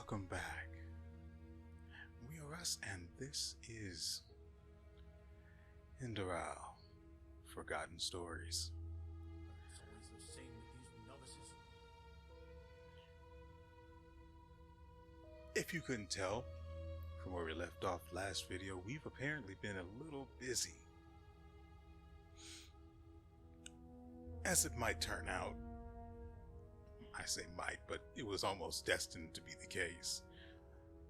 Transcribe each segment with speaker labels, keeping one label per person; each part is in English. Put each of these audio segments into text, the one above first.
Speaker 1: Welcome back. WeArEuS, and this is Enderal, Forgotten Stories.
Speaker 2: It's always the same with these novices.
Speaker 1: If you couldn't tell from where we left off last video, we've apparently been a little busy. As it might turn out, I say might, but it was almost destined to be the case.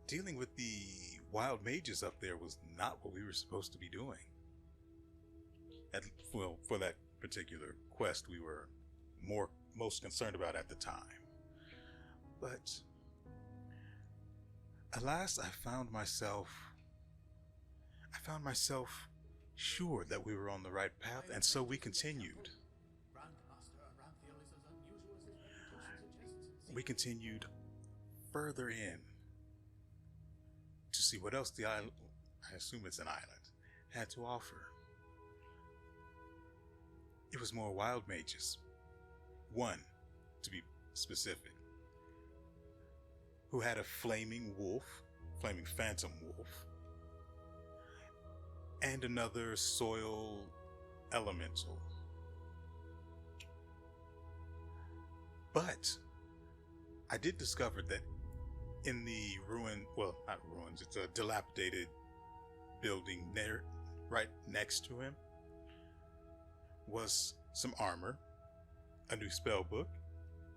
Speaker 1: Dealing with the wild mages up there was not what we were supposed to be doing. For that particular quest we were most concerned about at the time. But alas, I found myself sure that we were on the right path, and so we continued. We continued further in to see what else the island, I assume it's an island, had to offer. It was more wild mages. One, to be specific, who had a flaming phantom wolf, and another soil elemental. But I did discover that in the not ruins, it's a dilapidated building there, right next to him, was some armor, a new spell book,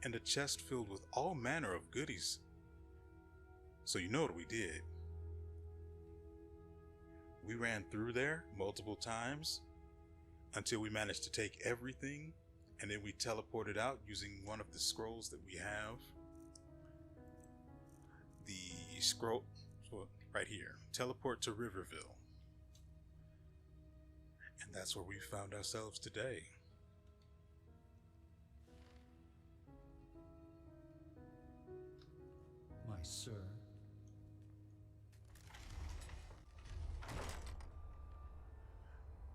Speaker 1: and a chest filled with all manner of goodies. So you know what we did. We ran through there multiple times until we managed to take everything, and then we teleported out using one of the scrolls that we have. The scroll right here, teleport to Riverville. And that's where we found ourselves today.
Speaker 2: My sir.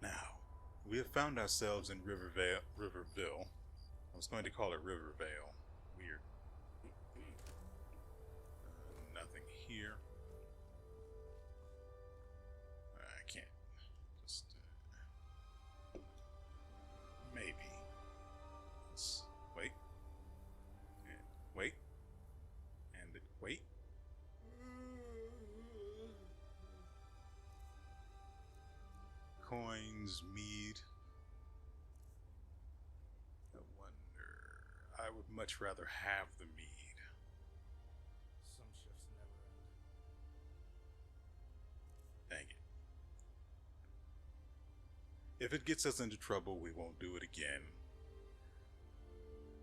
Speaker 1: Now, we have found ourselves in Riverville. I was going to call it Rivervale. Weird. Nothing here. I can't. Just maybe. Let's wait. And wait. And wait. Coins, mead. I wonder. I would much rather have the mead.
Speaker 2: Some shifts never end.
Speaker 1: Dang it. If it gets us into trouble, we won't do it again.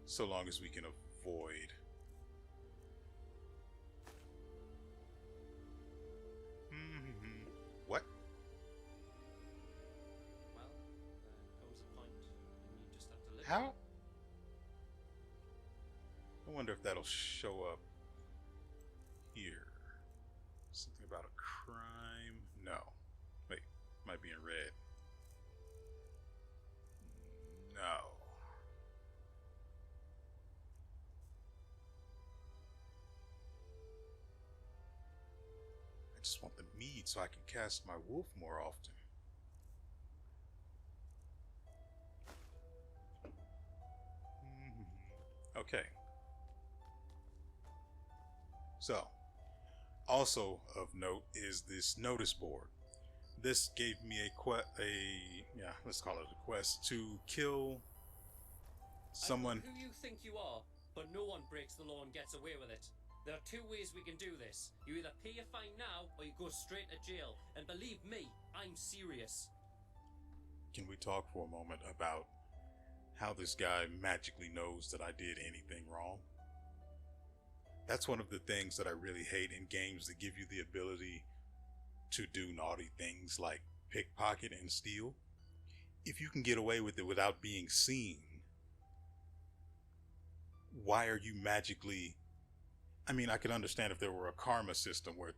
Speaker 1: So long as we can avoid. What?
Speaker 3: Well, there comes a point when you just have to live.
Speaker 1: How? I wonder if that'll show up here. Something about a crime? No. Wait, might be in red. No. I just want the mead so I can cast my wolf more often. Okay. So, also of note is this notice board. This gave me let's call it a quest to kill someone.
Speaker 3: I don't know who you think you are, but no one breaks the law and gets away with it. There are two ways we can do this. You either pay your fine now, or you go straight to jail. And believe me, I'm serious.
Speaker 1: Can we talk for a moment about how this guy magically knows that I did anything wrong? That's one of the things that I really hate in games that give you the ability to do naughty things like pickpocket and steal. If you can get away with it without being seen, why are you magically... I mean, I could understand if there were a karma system where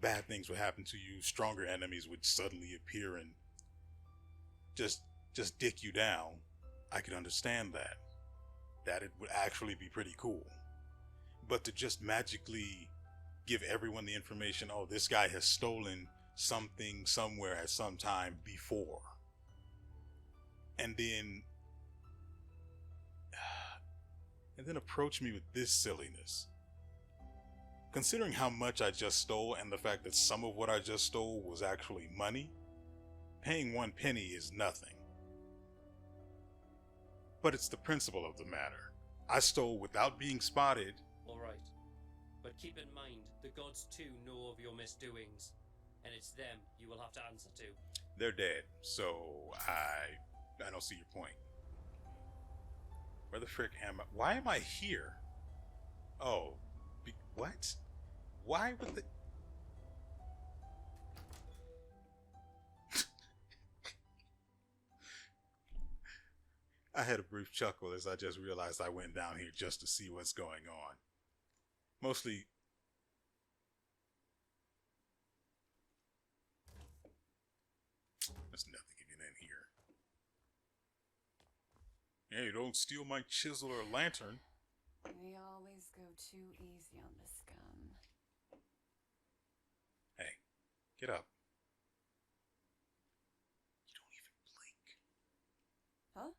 Speaker 1: bad things would happen to you, stronger enemies would suddenly appear and just dick you down. I could understand that. That it would actually be pretty cool. But to just magically give everyone the information, oh, this guy has stolen something somewhere at some time before. And then approach me with this silliness. Considering how much I just stole and the fact that some of what I just stole was actually money, paying 1 penny is nothing. But it's the principle of the matter. I stole without being spotted.
Speaker 3: Alright. But keep in mind, the gods too know of your misdoings, and it's them you will have to answer to.
Speaker 1: They're dead, so I don't see your point. Where the frick am I? Why am I here? Oh, what? Why would the... I had a brief chuckle as I just realized I went down here just to see what's going on. Mostly... There's nothing in here. Hey, don't steal my chisel or lantern.
Speaker 4: They always go too easy on this gun.
Speaker 1: Hey, get up. You don't even blink.
Speaker 4: Huh?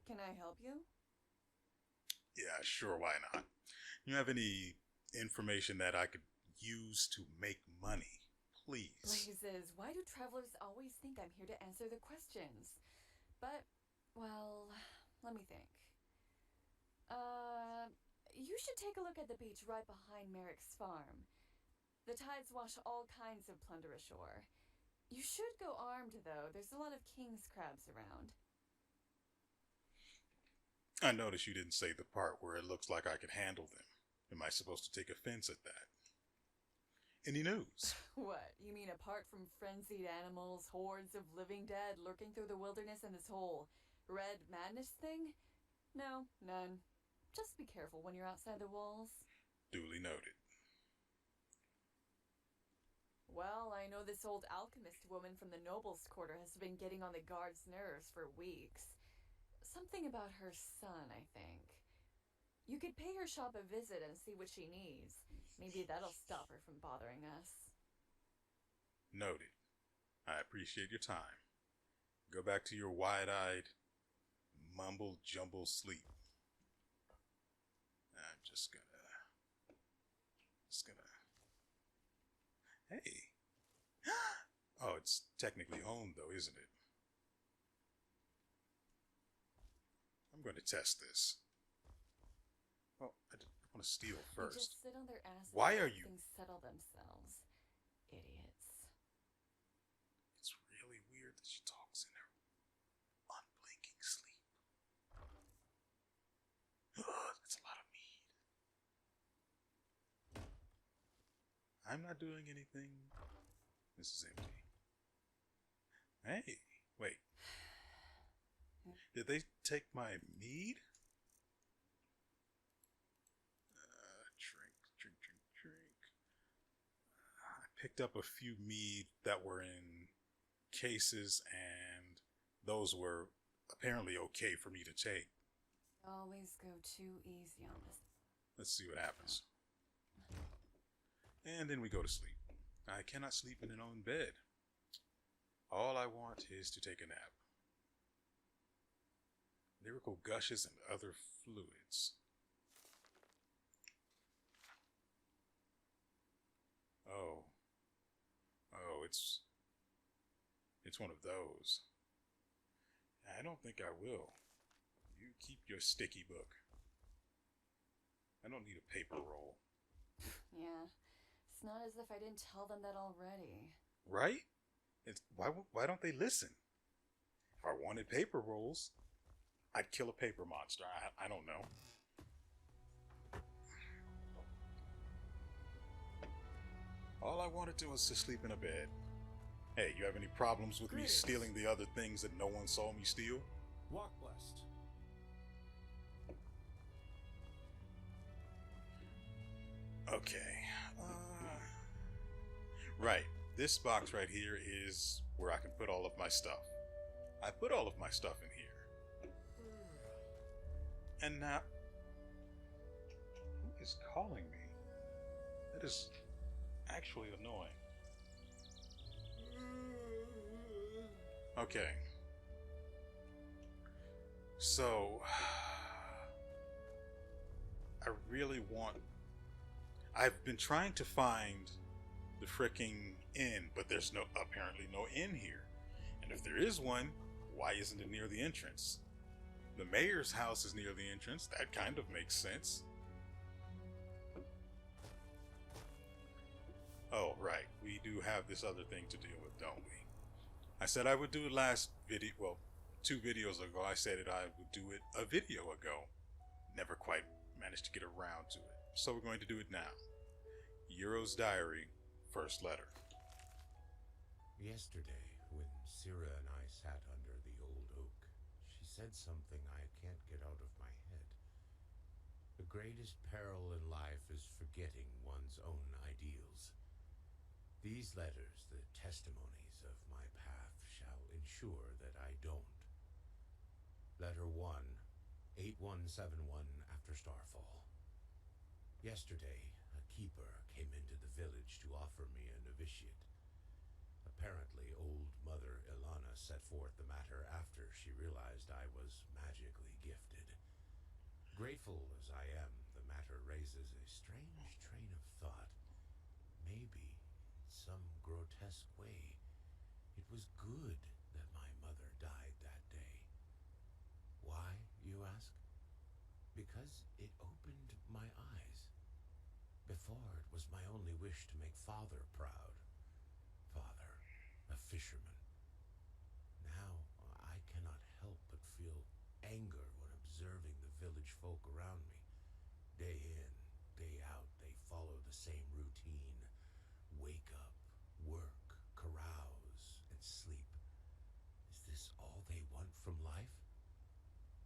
Speaker 4: Can I help you?
Speaker 1: Yeah, sure, why not? You have any information that I could use to make money? Please.
Speaker 4: Blazes, why do travelers always think I'm here to answer the questions? But, well, let me think. You should take a look at the beach right behind Merrick's farm. The tides wash all kinds of plunder ashore. You should go armed, though. There's a lot of king's crabs around.
Speaker 1: I noticed you didn't say the part where it looks like I could handle them. Am I supposed to take offense at that? Any news?
Speaker 4: What? You mean apart from frenzied animals, hordes of living dead lurking through the wilderness, and this whole red madness thing? No, none. Just be careful when you're outside the walls.
Speaker 1: Duly noted.
Speaker 4: Well, I know this old alchemist woman from the nobles' quarter has been getting on the guards' nerves for weeks. Something about her son, I think. You could pay her shop a visit and see what she needs. Maybe that'll stop her from bothering us.
Speaker 1: Noted. I appreciate your time. Go back to your wide-eyed, mumble-jumble sleep. I'm just gonna... Hey! Oh, it's technically owned, though, isn't it? I'm going to test this. Well, I want to steal
Speaker 4: They
Speaker 1: first.
Speaker 4: just sit on their asses.
Speaker 1: Why
Speaker 4: and
Speaker 1: are
Speaker 4: let
Speaker 1: you...
Speaker 4: things settle themselves? Idiots.
Speaker 1: It's really weird that she talks in her unblinking sleep. That's a lot of mead. I'm not doing anything. This is empty. Hey, wait. Did they take my mead? Drink. I picked up a few mead that were in cases, and those were apparently okay for me to take.
Speaker 4: Always go too easy on this.
Speaker 1: Let's see what happens. And then we go to sleep. I cannot sleep in an own bed. All I want is to take a nap. Lyrical gushes and other fluids. Oh, it's one of those. I don't think I will. You keep your sticky book. I don't need a paper roll.
Speaker 4: Yeah, it's not as if I didn't tell them that already.
Speaker 1: Right? Why don't they listen? If I wanted paper rolls, I'd kill a paper monster. I don't know. All I wanted to was to sleep in a bed. Hey, you have any problems with me stealing the other things that no one saw me steal?
Speaker 2: Walk blessed.
Speaker 1: Okay. Right. This box right here is where I can put all of my stuff. I put all of my stuff in here. And now... Who is calling me? That is actually annoying. Okay. So, I really want. I've been trying to find the fricking inn, but there's apparently no inn here. And if there is one, why isn't it near the entrance? The mayor's house is near the entrance. That kind of makes sense. Oh, right. We do have this other thing to deal with, don't we? I said I would do it last video. Well, 2 videos ago, I said that I would do it a video ago. Never quite managed to get around to it. So we're going to do it now. WeArEuS diary, first letter.
Speaker 5: Yesterday, when Sira and I sat under the old oak, she said something I can't get out of my head. The greatest peril in life is forgetting one's own ideals. These letters, the testimonies of my path, shall ensure that I don't. Letter 1, 8171 after Starfall. Yesterday, a keeper came into the village to offer me a novitiate. Apparently, old Mother Ilana set forth the matter after she realized I was magically gifted. Grateful as I am, the matter raises a strange train of thought. Maybe, in some grotesque way, it was good that my mother died that day. Why, you ask? Because it opened my eyes. Before, it was my only wish to make Father proud. Father, a fisherman. Now, I cannot help but feel anger when observing the village folk around me. Day in, day out, they follow the same routine. Wake up, work, carouse, and sleep. Is this all they want from life?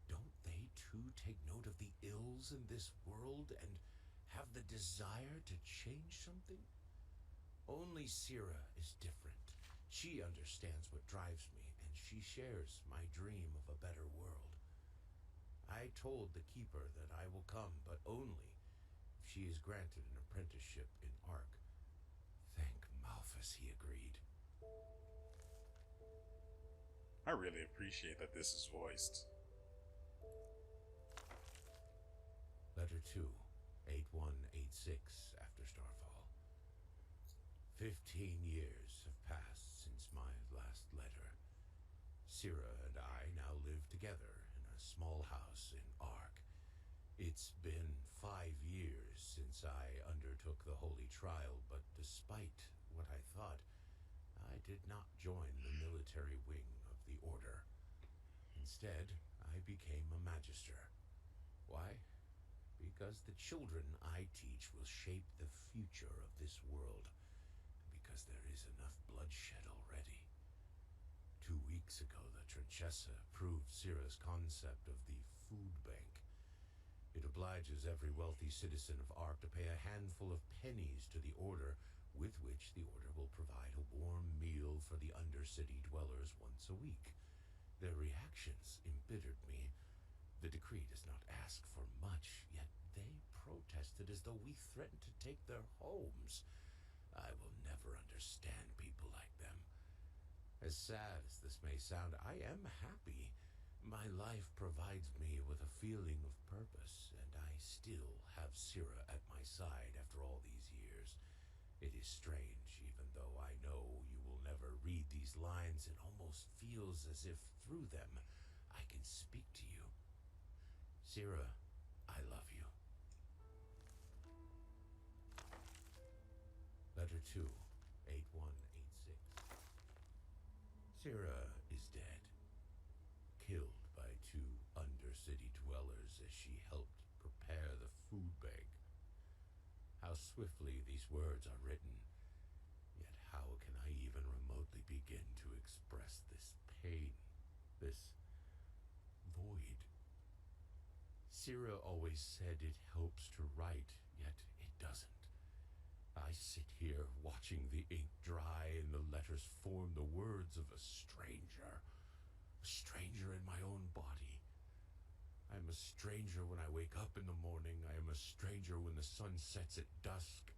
Speaker 5: Don't they too take note of the ills in this world and have the desire to change something? Only Sira is different. She understands what drives me, and she shares my dream of a better world. I told the keeper that I will come, but only if she is granted an apprenticeship in Ark. Thank Malphus he agreed.
Speaker 1: I really appreciate that this is voiced.
Speaker 5: Letter 2, 8186 after Starfall. 15 years have passed since my last letter. Sira and I now live together in a small house in Ark. It's been 5 years since I undertook the holy trial, but despite what I thought, I did not join the military wing of the Order. Instead, I became a magister. Why? Because the children I teach will shape the future of this world. Because there is enough bloodshed already. 2 weeks ago, the Trinchessa approved Sira's concept of the food bank. It obliges every wealthy citizen of Ark to pay a handful of pennies to the Order, with which the Order will provide a warm meal for the Undercity dwellers once a week. Their reactions embittered me. The decree does not ask for much, yet they protested as though we threatened to take their homes. I will never understand people like them. As sad as this may sound, I am happy. My life provides me with a feeling of purpose, and I still have Sira at my side after all these years. It is strange, even though I know you will never read these lines, it almost feels as if through them I can speak to you. Sira, I love you. Letter 2, 8186. Sira is dead. Killed by 2 Undercity dwellers as she helped prepare the food bank. How swiftly these words are written, yet how can I even remotely begin to express this pain, this void? Sira always said it helps to write, yet it doesn't. I sit here watching the ink dry and the letters form the words of a stranger in my own body. I am a stranger when I wake up in the morning. I am a stranger when the sun sets at dusk.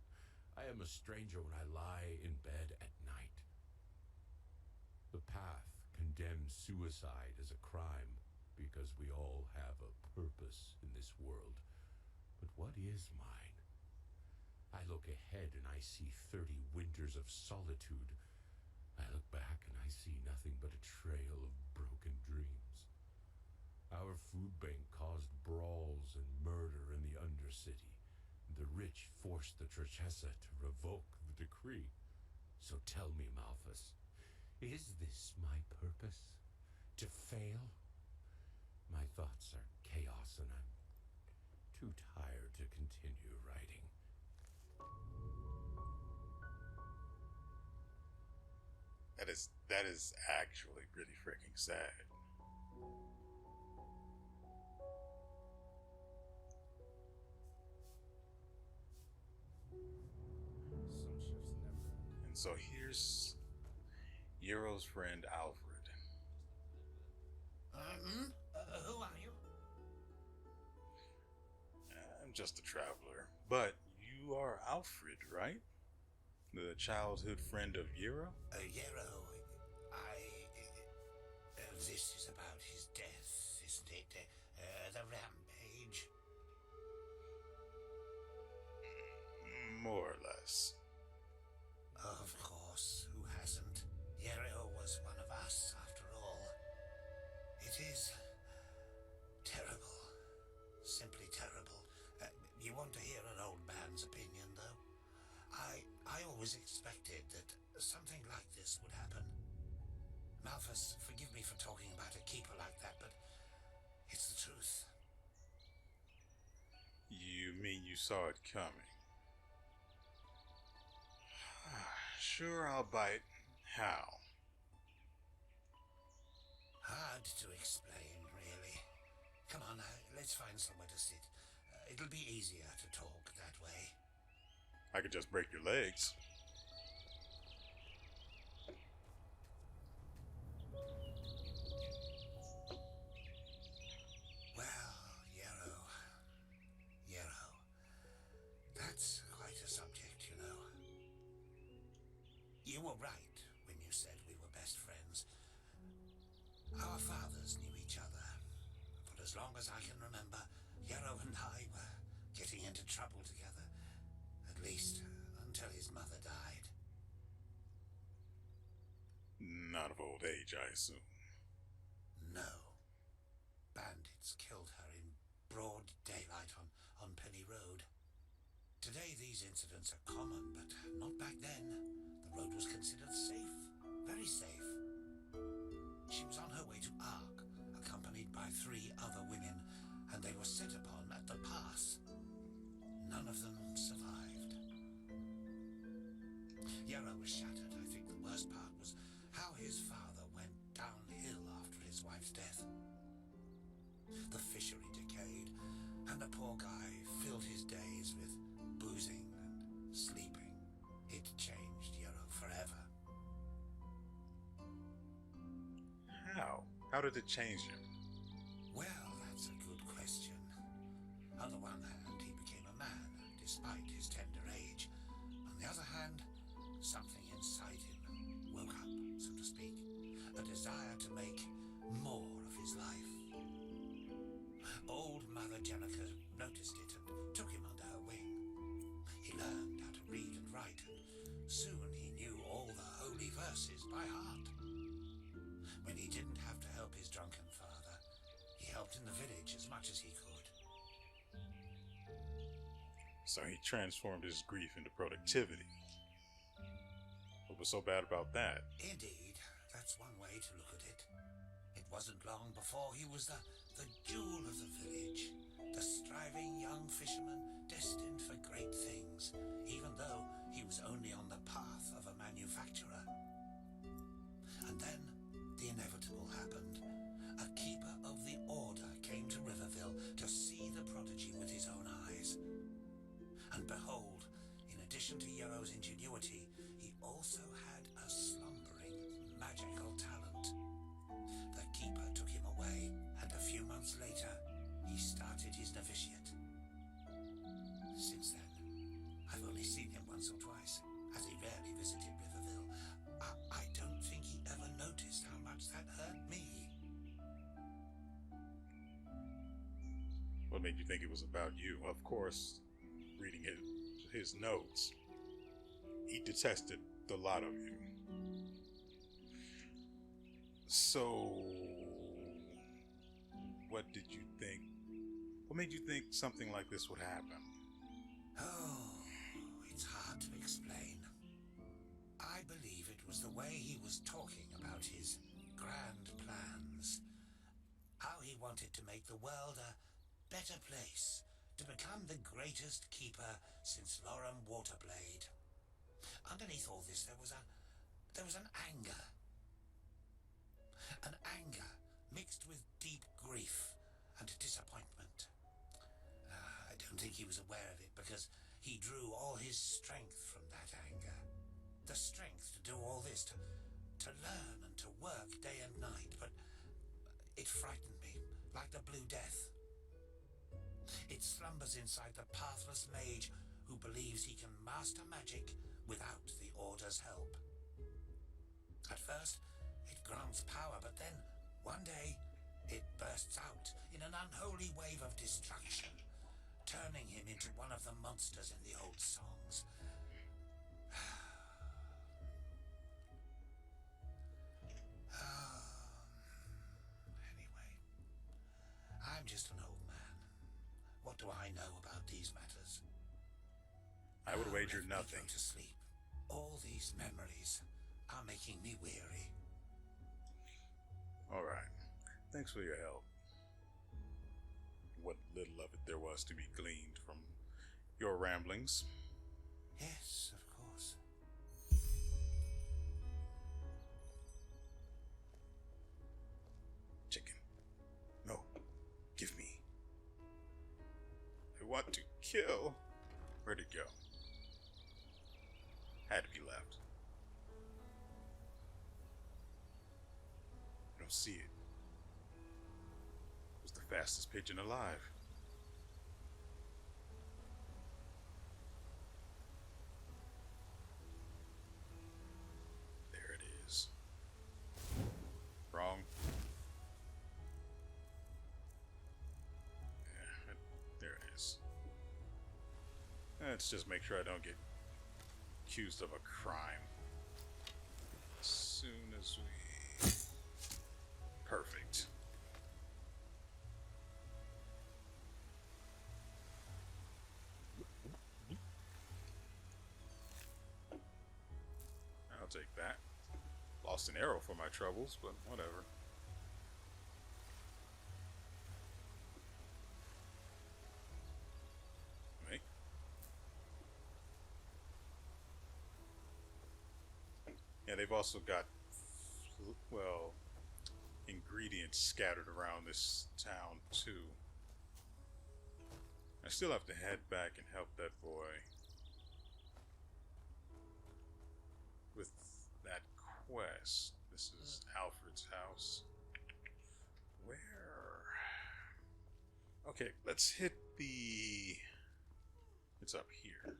Speaker 5: I am a stranger when I lie in bed at night. The path condemns suicide as a crime because we all have a purpose in this world. But what is mine? I look ahead and I see 30 winters of solitude. I look back and I see nothing but a trail of broken dreams. Our food bank caused brawls and murder in the Undercity. The rich forced the Trachessa to revoke the decree. So tell me, Malthus, is this my purpose? To fail? My thoughts are chaos and I'm too tired to continue writing.
Speaker 1: That is actually pretty freaking sad.
Speaker 2: Some shifts never end.
Speaker 1: And so here's Euro's friend Alfred.
Speaker 6: Who are you?
Speaker 1: I'm just a traveler. But you are Alfred, right? The childhood friend of Euro?
Speaker 6: Yero, this is about his death, isn't it? The rampage.
Speaker 1: More or less.
Speaker 6: Of course, who hasn't? Yero was one of us, after all. It is terrible. Simply terrible. You want to hear an old man's opinion, though? I always expected that something like this would happen. Malthus, forgive me for talking about a keeper like that, but it's the truth.
Speaker 1: You mean you saw it coming? Sure, I'll bite. How?
Speaker 6: Hard to explain, really. Come on, let's find somewhere to sit. It'll be easier to talk that way.
Speaker 1: I could just break your legs.
Speaker 6: Well, Yero. That's quite a subject, you know. You were right when you said we were best friends. Our fathers knew each other. For as long as I can remember, Yero and I were getting into trouble together. At least until his mother died.
Speaker 1: Not of old age, I assume.
Speaker 6: No. Bandits killed her in broad daylight on Penny Road. Today these incidents are common, but not back then. The road was considered safe. Very safe. She was on her way to Ark, accompanied by 3 other women, and they were set upon at the pass. None of them survived. Yero was shattered. I think the worst part was how his father went downhill after his wife's death. The fishery decayed, and the poor guy filled his days with boozing and sleeping. It changed Yero forever.
Speaker 1: How? How did it change him?
Speaker 6: Well, that's a good question. On the one hand, he became a man, despite his tender age. On the other hand, something inside him woke up, so to speak. A desire to make more of his life. Old Mother Jenica noticed it and took him under her wing. He learned how to read and write, and soon he knew all the holy verses by heart. When he didn't have to help his drunken father, he helped in the village as much as he could.
Speaker 1: So he transformed his grief into productivity. What was so bad about that?
Speaker 6: Indeed, that's one way to look at it. It wasn't long before he was the jewel of the village, the striving young fisherman destined for great things, even though he was only on the path of a manufacturer. And then the inevitable happened. A keeper of the order came to Riverville to see the prodigy with his own eyes. And behold, in addition to Yero's ingenuity, he also had a slumbering magical talent. The keeper took him away, and a few months later, he started his novitiate. Since then, I've only seen him once or twice.
Speaker 1: made you think it was about you? Of course, reading his notes, he detested the lot of you. So, what did you think? What made you think something like this would happen?
Speaker 6: Oh, it's hard to explain. I believe it was the way he was talking about his grand plans. How he wanted to make the world a better place, to become the greatest keeper since Lorem Waterblade. Underneath all this, there was an anger. An anger mixed with deep grief and disappointment. I don't think he was aware of it because he drew all his strength from that anger. The strength to do all this, to learn and to work day and night, but it frightened me like the Blue Death. It slumbers inside the pathless mage who believes he can master magic without the Order's help. At first, it grants power, but then, one day, it bursts out in an unholy wave of destruction, turning him into one of the monsters in the old songs. Anyway, I'm just an old man. What do I know about these matters?
Speaker 1: I would wager
Speaker 6: Let me
Speaker 1: nothing.
Speaker 6: go to sleep. All these memories are making me weary.
Speaker 1: All right. Thanks for your help. What little of it there was to be gleaned from your ramblings.
Speaker 6: Yes, of course.
Speaker 1: Chicken. No. Give me. I want to kill. Where'd it go? Had to be left. I don't see it. It was the fastest pigeon alive. There it is. Wrong. Yeah, there it is. Let's just make sure I don't get accused of a crime. As soon as we... Perfect. I'll take that. Lost an arrow for my troubles, but whatever. Wait. Yeah, they've also got, well, ingredients scattered around this town too. I still have to head back and help that boy with that quest. This is Alfred's house. Where? Okay, let's hit the... It's up here.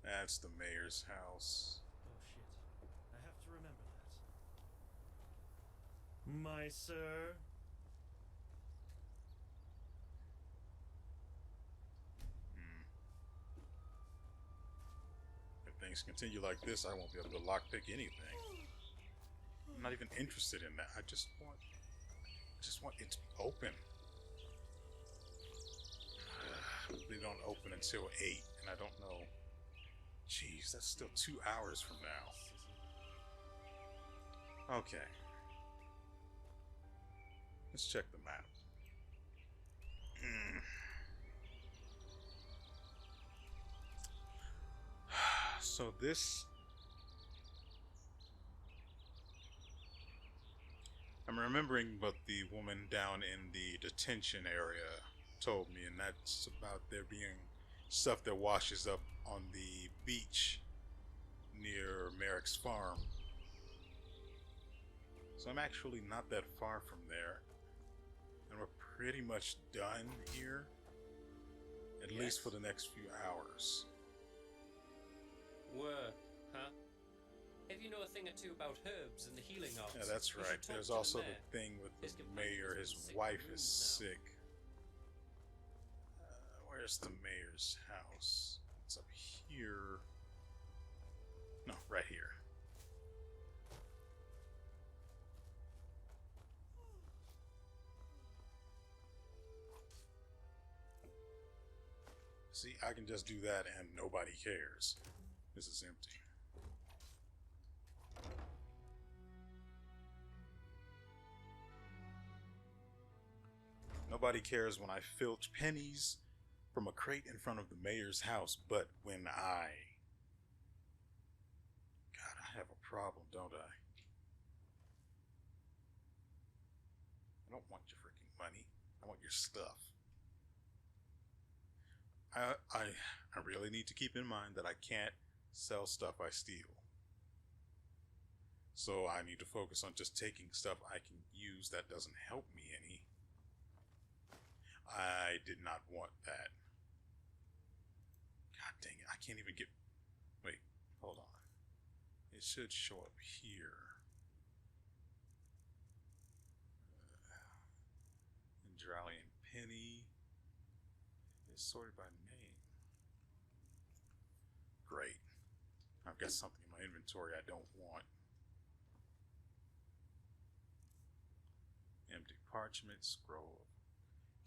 Speaker 1: That's the mayor's house.
Speaker 2: Oh shit. I have to remember that. My sir.
Speaker 1: If things continue like this, I won't be able to lockpick anything. I'm not even interested in that. I just want it to be open. They don't open until 8, and I don't know. Jeez, that's still 2 hours from now. Okay. Let's check the map. So this... I'm remembering what the woman down in the detention area told me, and that's about there being stuff that washes up on the beach near Merrick's farm. So I'm actually not that far from there, and we're pretty much done here, at least for the next few hours.
Speaker 3: Were, huh? If you know a thing or two about herbs and the healing arts,
Speaker 1: Yeah, that's
Speaker 3: you
Speaker 1: right.
Speaker 3: should talk
Speaker 1: There's
Speaker 3: to
Speaker 1: also
Speaker 3: the
Speaker 1: the
Speaker 3: mayor.
Speaker 1: thing with
Speaker 3: His
Speaker 1: the
Speaker 3: companion
Speaker 1: mayor.
Speaker 3: has
Speaker 1: His
Speaker 3: been sick
Speaker 1: wife
Speaker 3: for
Speaker 1: is
Speaker 3: moons now.
Speaker 1: sick. Where's the mayor's house? It's up here. No, right here. See, I can just do that and nobody cares. This is empty. Nobody cares when I filch pennies from a crate in front of the mayor's house, but when I... God, I have a problem, don't I? I don't want your freaking money. I want your stuff. I really need to keep in mind that I can't sell stuff I steal. So I need to focus on just taking stuff I can use that doesn't help me any. I did not want that. God dang it, I can't even get... Wait, hold on. It should show up here. Enderal and Penny. It's sorted by name. Great. I've got something in my inventory I don't want. Empty parchment scroll.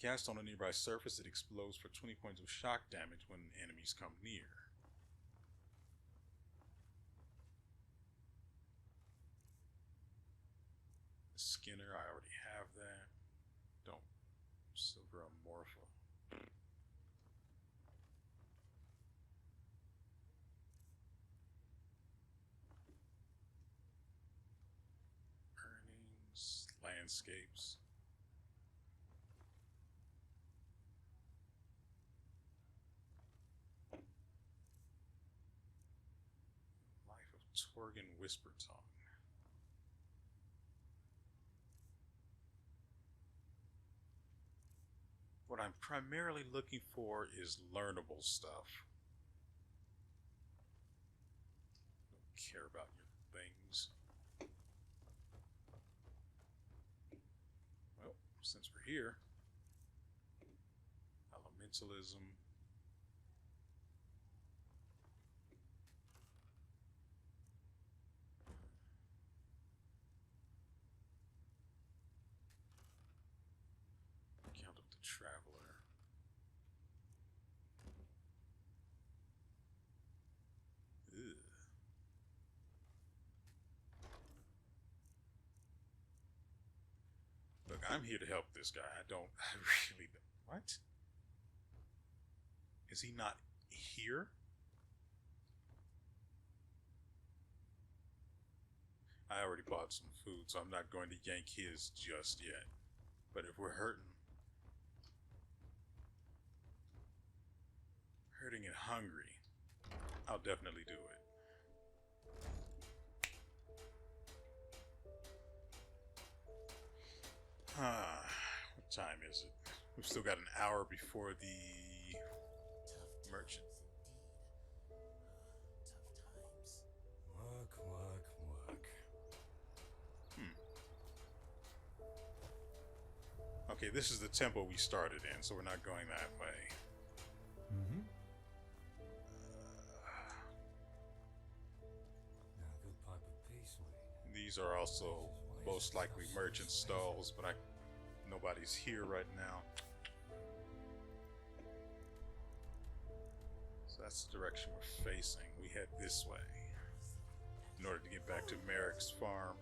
Speaker 1: Cast on a nearby surface, it explodes for 20 points of shock damage when enemies come near. Skinner, I already have that. Don't. Silver Amorpha. Earnings, landscapes. Life of Torgan Whispertongue. What I'm primarily looking for is learnable stuff. Don't care about your things. Well, since we're here, elementalism. Account of the Traveler. Ugh. Look, I'm here to help this guy. I really don't. What? Is he not here? I already bought some food, so I'm not going to yank his just yet. But if we're hurting and hungry, I'll definitely do it. What time is it? We've still got an hour before the merchant.
Speaker 5: Work, work, work.
Speaker 1: Okay, this is the tempo we started in, so we're not going that way.
Speaker 5: Mm-hmm. Now, a good pipe of peace, Wayne.
Speaker 1: These are also most likely merchant stalls, but nobody's here right now. So that's the direction we're facing. We head this way in order to get back to Merrick's farm.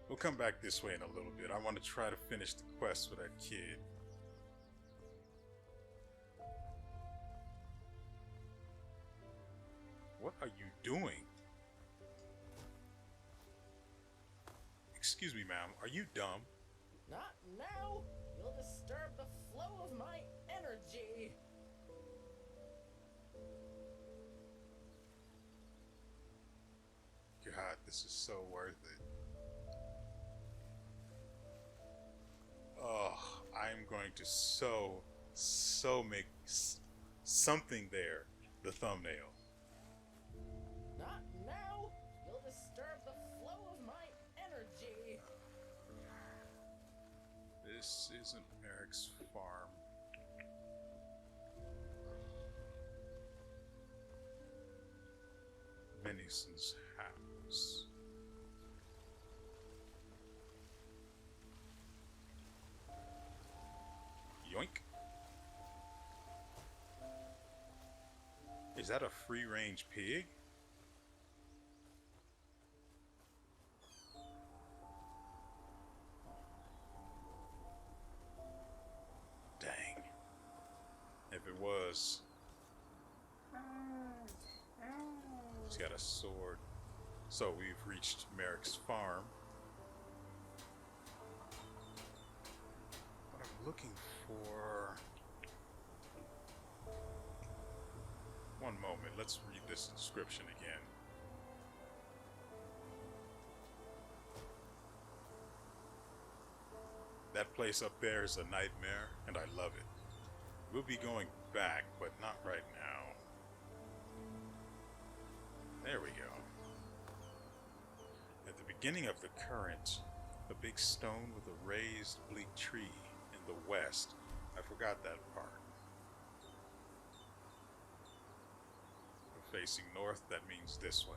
Speaker 1: We'll come back this way in a little bit. I want to try to finish the quest for that kid. What are you doing? Excuse me, ma'am. Are you dumb?
Speaker 7: Not now! You'll disturb the flow of my energy!
Speaker 1: God, this is so worth it. Oh, I'm going to so make something there the thumbnail.
Speaker 7: Not now! You'll
Speaker 1: This isn't Merrick's farm. Venison's house. Yoink. Is that a free-range pig? Dang. If it was... He's got a sword. So we've reached Merrick's farm. What I'm looking for... One moment, let's read this inscription again. That place up there is a nightmare, and I love it. We'll be going back, but not right now. There we go. At the beginning of the current, a big stone with a raised bleak tree in the west. I forgot that part. We're facing north, that means this way.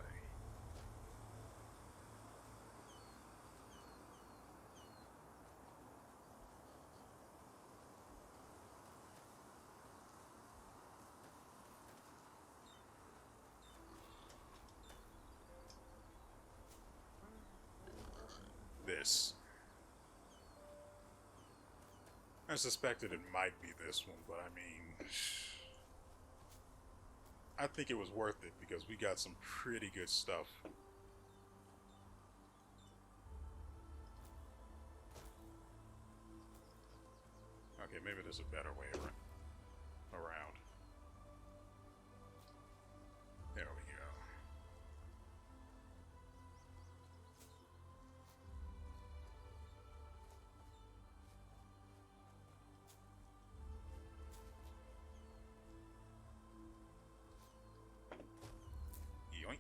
Speaker 1: This. I suspected it might be this one, but I mean, I think it was worth it because we got some pretty good stuff. Okay, maybe there's a better way around. There we go. Yoink.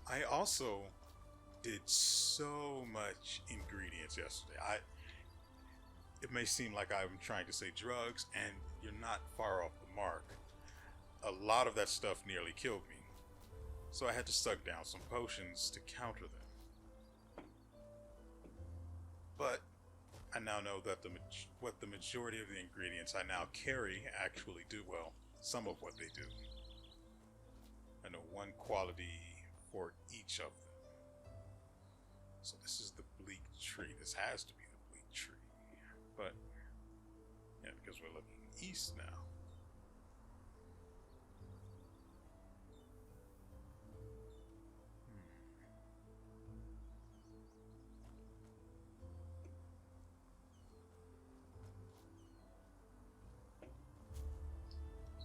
Speaker 1: I also did so much ingredients yesterday. It may seem like I'm trying to say drugs, and you're not far off the mark. A lot of that stuff nearly killed me, so I had to suck down some potions to counter them. But I now know that what the majority of the ingredients I now carry actually do well. Some of what they do. I know one quality for each of them. So this is the bleak tree. This has to be the bleak tree. But, yeah, because we're looking east now.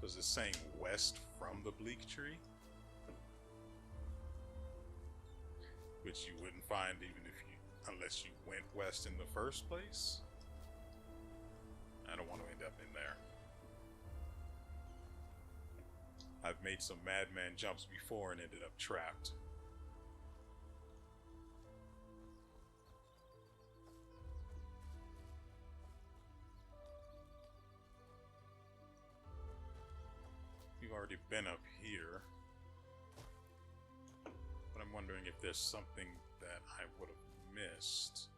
Speaker 1: So is it saying west from the bleak tree? Which you wouldn't find unless you went west in the first place? I don't want to end up in there. I've made some madman jumps before and ended up trapped. We've already been up here. But I'm wondering if there's something that I would have missed.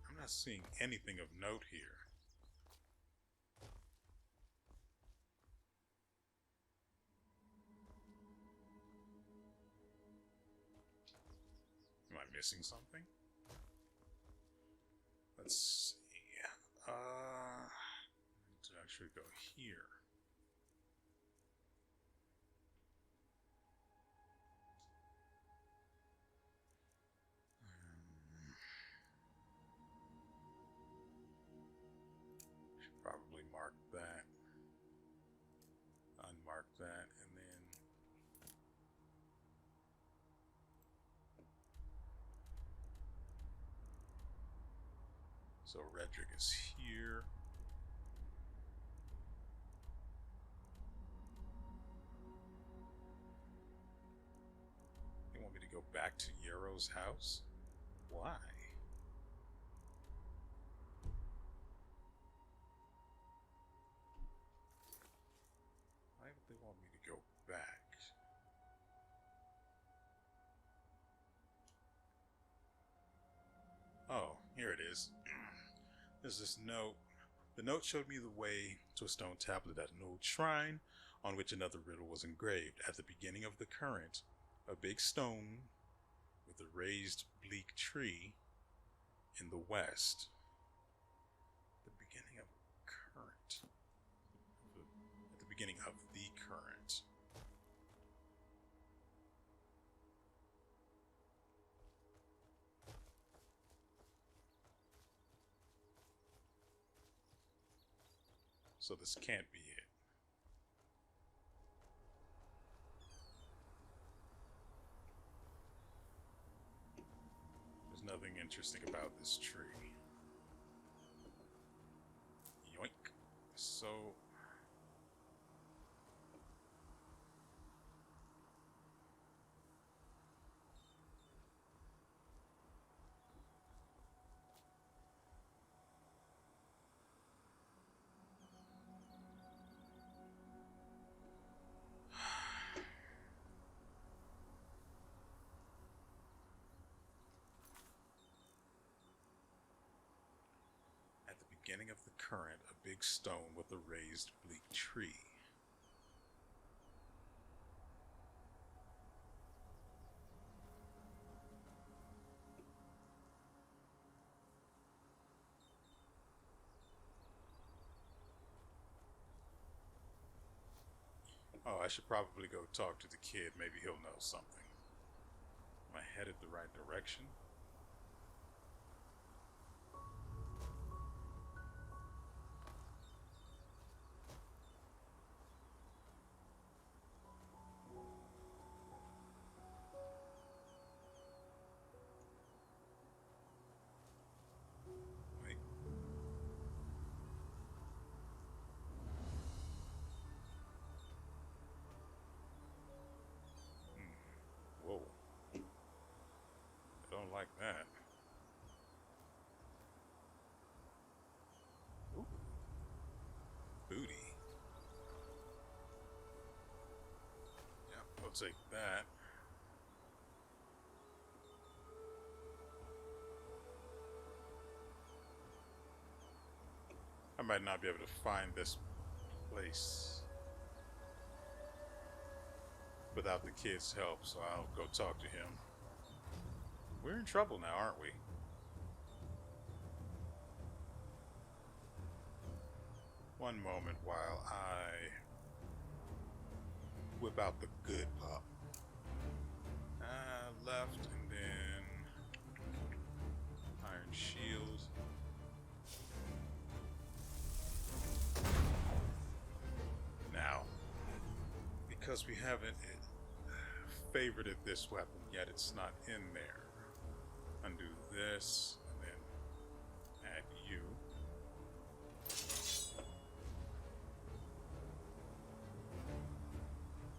Speaker 1: I'm not seeing anything of note here. Am I missing something? Let's see. To actually go here. Should probably mark that. Unmark that, and then So Redrick is here. You want me to go back to WeArEuS' house? Why? Why would they want me to go back? Oh, here it is. There's this note. The note showed me the way to a stone tablet at an old shrine on which another riddle was engraved. At the beginning of the current, a big stone with a raised bleak tree in the west. The beginning of current. At the beginning of the current. So this can't be it. There's nothing interesting about this tree. Yoink. So... At the beginning of the current, a big stone with a raised bleak tree. Oh, I should probably go talk to the kid. Maybe he'll know something. Am I headed the right direction? Wait. Whoa. I don't like that. Ooh. Booty. Yeah, I'll take that. I might not be able to find this place without the kid's help, so I'll go talk to him. We're in trouble now, aren't we? One moment while I whip out the good pup. Left, and then iron shield. Now, because we haven't favorited this weapon yet, it's not in there. Undo this, and then add you.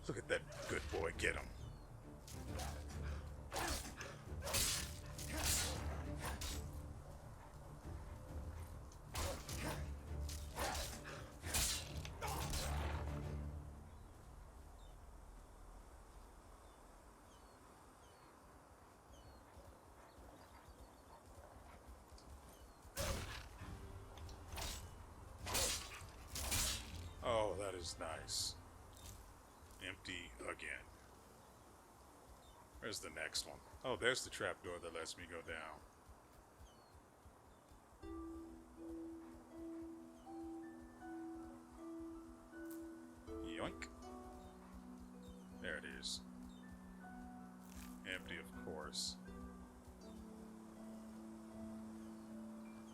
Speaker 1: Look at that good boy, get him. Oh, that is nice. Empty again. Where's the next one? Oh, there's the trapdoor that lets me go down. Yoink. There it is. Empty, of course.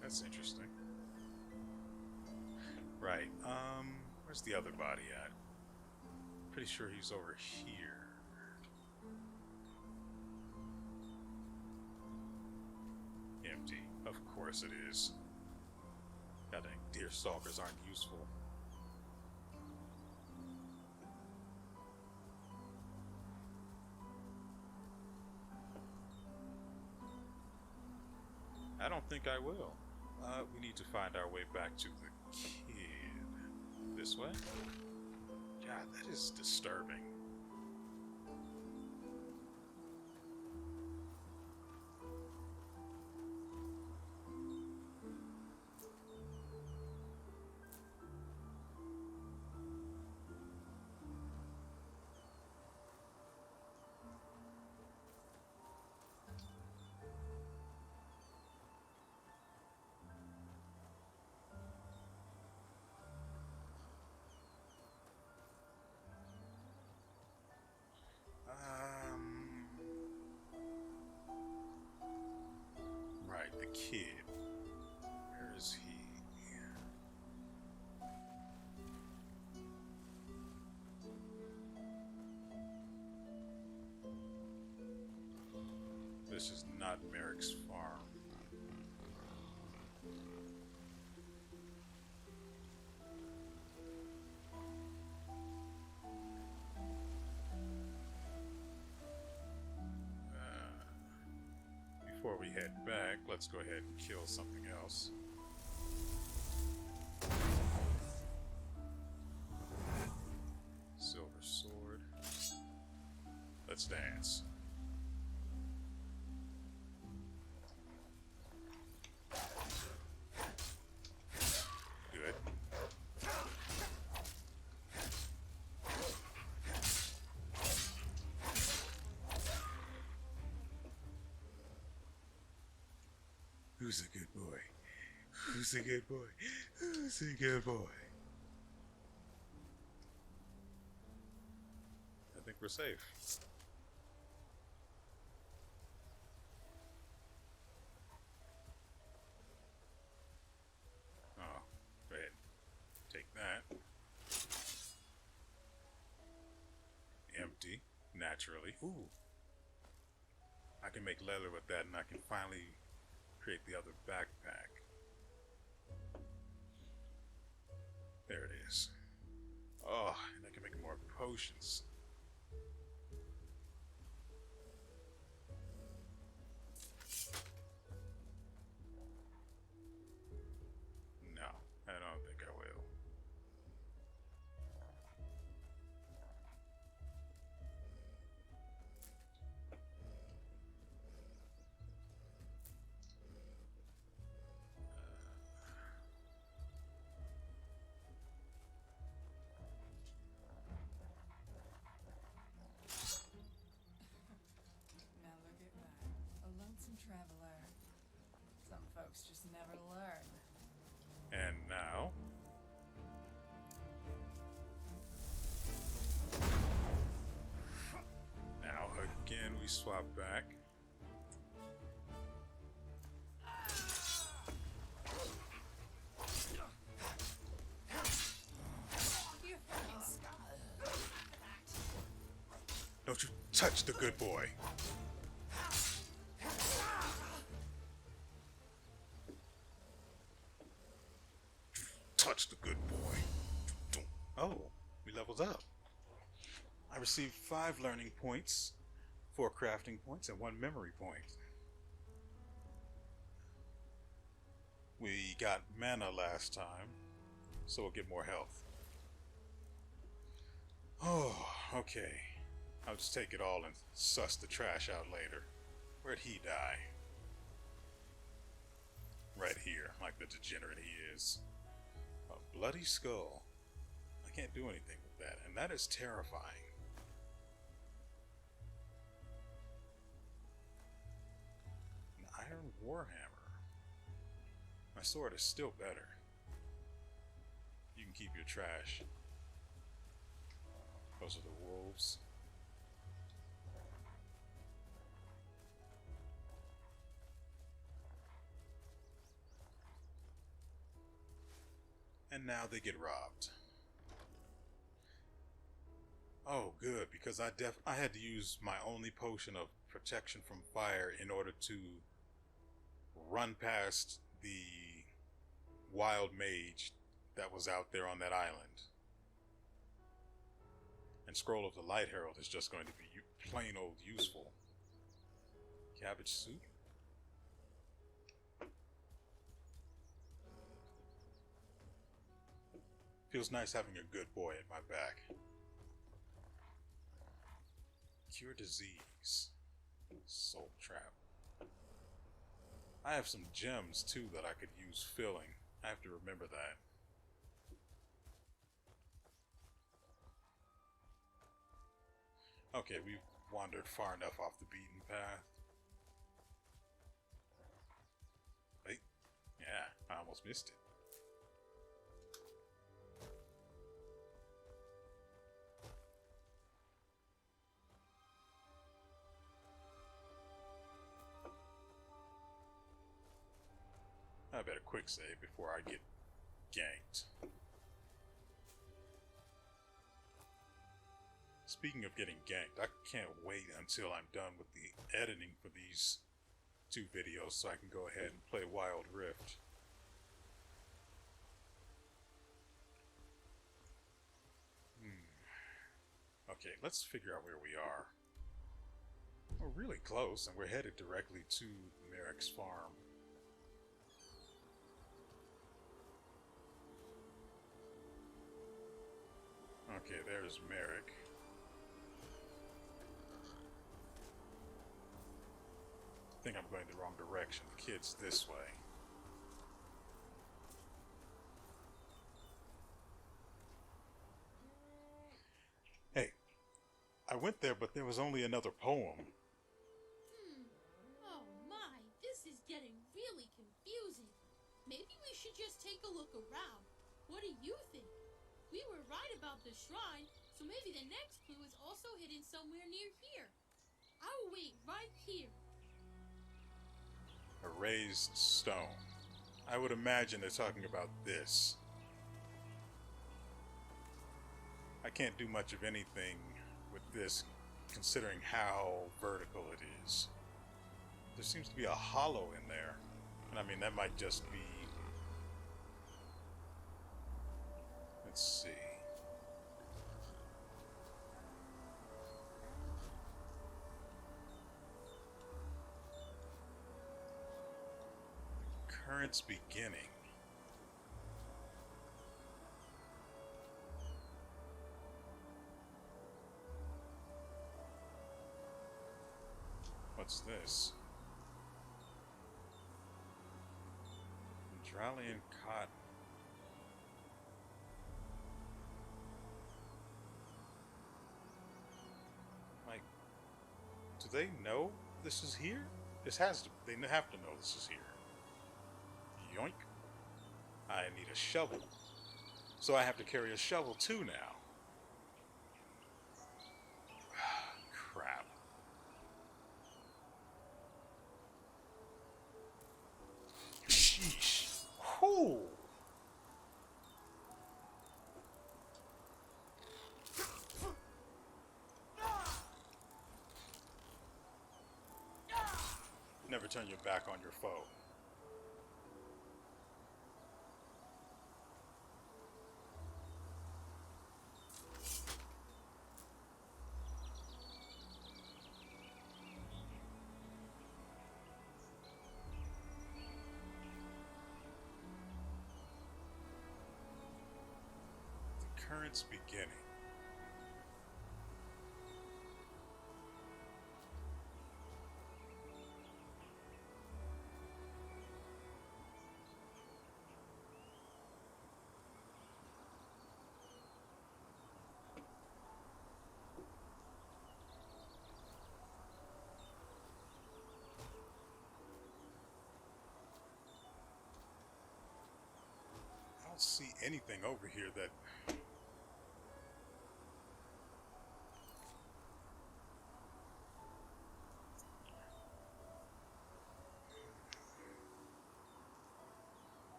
Speaker 1: That's interesting. Right, where's the other body at? Pretty sure he's over here. Empty. Of course it is. deer stalkers aren't useful. I don't think I will. We need to find our way back to the kid. This way? God, that is disturbing. Right, the kid. Where is he? This is not Merrick's farm. Before we head back, let's go ahead and kill something else. Silver sword. Let's dance. Good. Who's a good boy? Who's a good boy? Who's a good boy? I think we're safe. Oh, go ahead. Take that. Empty, naturally. Ooh. I can make leather with that, and I can finally create the other backpack. There it is. Oh, and I can make more potions. No, I don't think I will.
Speaker 8: Now look at that. A lonesome traveler. Some folks just never learn.
Speaker 1: And now, again we swap back.
Speaker 8: You fucking skull.
Speaker 1: Don't you touch the good boy. Touch the good boy. Oh, we leveled up. I received 5 learning points, 4 crafting points, and 1 memory point. We got mana last time, so we'll get more health. Oh, okay. I'll just take it all and suss the trash out later. Where'd he die? Right here, like the degenerate he is. A bloody skull. I can't do anything with that, and that is terrifying. An iron warhammer. My sword is still better. You can keep your trash. Those are the wolves. And now they get robbed. Oh, good, because I had to use my only potion of protection from fire in order to run past the wild mage that was out there on that island. And Scroll of the Light Herald is just going to be plain old useful. Cabbage soup? Feels nice having a good boy at my back. Cure disease. Soul trap. I have some gems too that I could use filling. I have to remember that. Okay, we've wandered far enough off the beaten path. Wait. Yeah, I almost missed it. I better quick save before I get ganked. Speaking of getting ganked, I can't wait until I'm done with the editing for these 2 videos so I can go ahead and play Wild Rift. Okay, let's figure out where we are. We're really close, and we're headed directly to Merrick's farm. Okay, there's Merrick. I think I'm going the wrong direction. The kid's this way. Hey, I went there, but there was only another poem.
Speaker 9: Oh my, this is getting really confusing. Maybe we should just take a look around. What do you think? We were right about the shrine, so maybe the next clue is also hidden somewhere near here. I'll wait right here.
Speaker 1: A raised stone. I would imagine they're talking about this. I can't do much of anything with this, considering how vertical it is. There seems to be a hollow in there. And I mean, that might just be... Let's see. Current's beginning. What's this? Enderalian cotton. Like, do they know this is here? This has to, they have to know this is here. Yoink. I need a shovel. So I have to carry a shovel too now. Crap. Sheesh. Whew. Never turn your back on your foe. The current's beginning. I don't see anything over here that...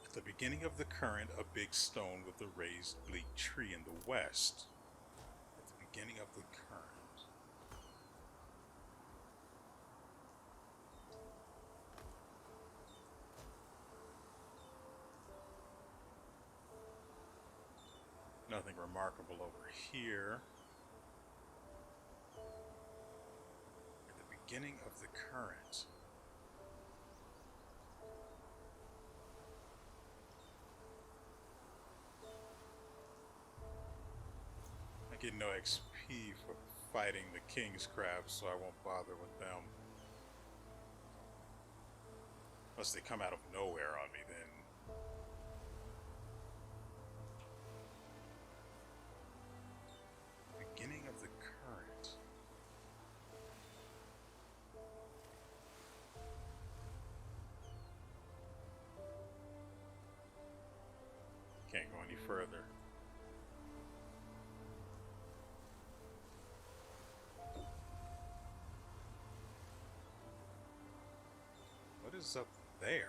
Speaker 1: At the beginning of the current, a big stone with a raised bleak tree in the west. At the beginning of the current. something remarkable over here. At the beginning of the current. I get no XP for fighting the king's crabs, so I won't bother with them. Unless they come out of nowhere on me, then. Beginning of the current. Can't go any further. What is up there?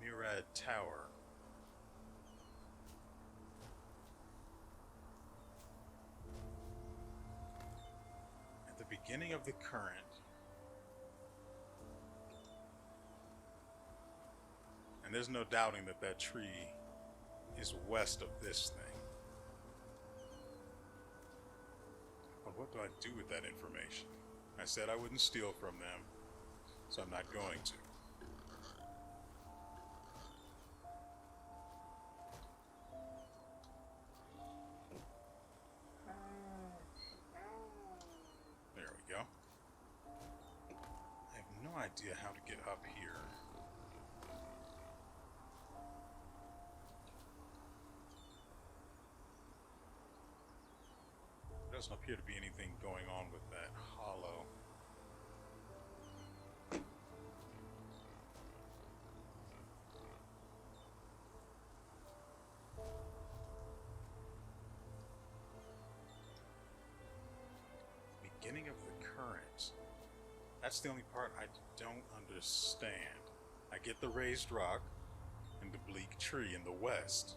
Speaker 1: Murad Tower. At the beginning of the current. And there's no doubting that that tree is west of this thing. But what do I do with that information? I said I wouldn't steal from them, so I'm not going to. There we go. I have no idea how to get up here. There doesn't appear to be anything going on with that hollow. Beginning of the current. That's the only part I don't understand. I get the raised rock and the bleak tree in the west.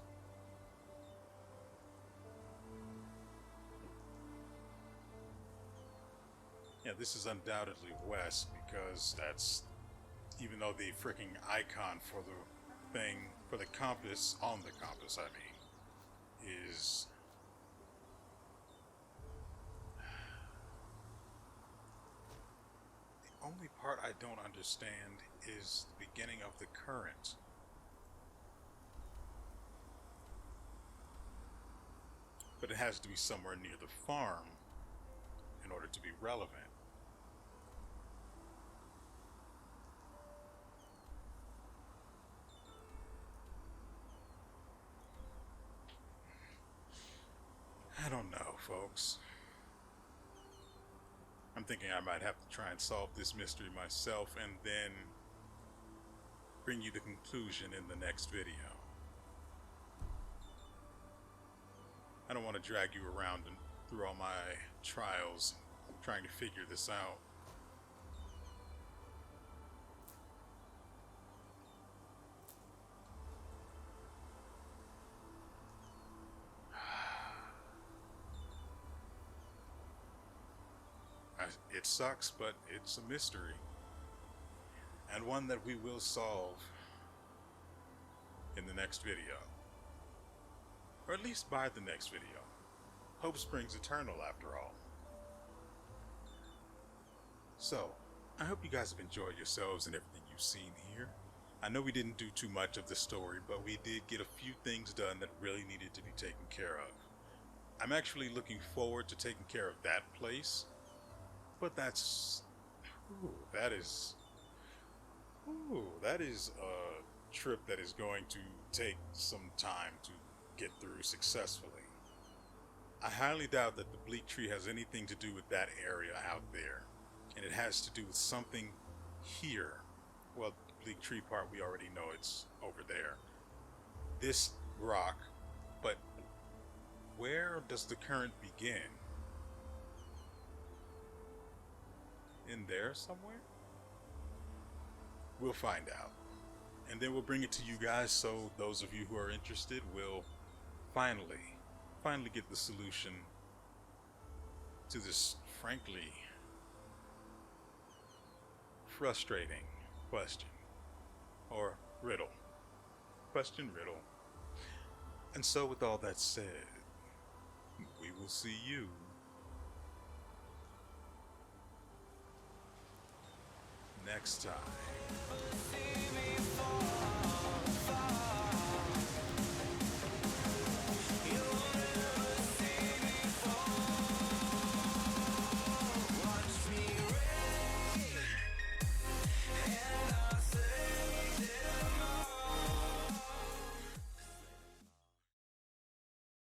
Speaker 1: Yeah, this is undoubtedly west because that's, even though the freaking icon for the thing, for the compass, on the compass I mean, is the only part I don't understand is the beginning of the current. But it has to be somewhere near the farm in order to be relevant. I don't know, folks. I'm thinking I might have to try and solve this mystery myself and then bring you the conclusion in the next video. I don't want to drag you around and through all my trials trying to figure this out. It sucks, but it's a mystery. And one that we will solve in the next video. Or at least by the next video. Hope springs eternal after all. So, I hope you guys have enjoyed yourselves and everything you've seen here. I know we didn't do too much of the story, but we did get a few things done that really needed to be taken care of. I'm actually looking forward to taking care of that place. But that's, that is a trip that is going to take some time to get through successfully. I highly doubt that the bleak tree has anything to do with that area out there. And it has to do with something here. Well, the bleak tree part, we already know it's over there. This rock, but where does the current begin? In there somewhere? We'll find out. And then we'll bring it to you guys, so those of you who are interested will finally get the solution to this frankly frustrating question or riddle. Question riddle. And so with all that said, we will see you next time.